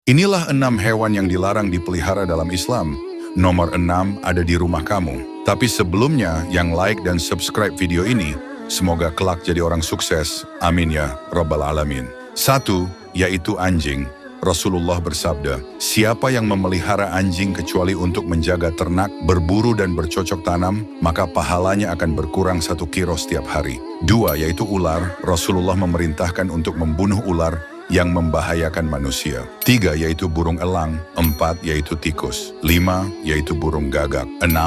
Inilah 6 hewan yang dilarang dipelihara dalam Islam. Nomor 6 ada di rumah kamu. Tapi sebelumnya, yang like dan subscribe video ini, semoga kelak jadi orang sukses. Amin ya Rabbal Alamin. 1. Yaitu anjing. Rasulullah bersabda, siapa yang memelihara anjing kecuali untuk menjaga ternak, berburu dan bercocok tanam, maka pahalanya akan berkurang 1 kilo setiap hari. 2. Yaitu ular. Rasulullah memerintahkan untuk membunuh ular yang membahayakan manusia. 3. Yaitu burung elang. 4. Yaitu tikus. 5. Yaitu burung gagak. 6.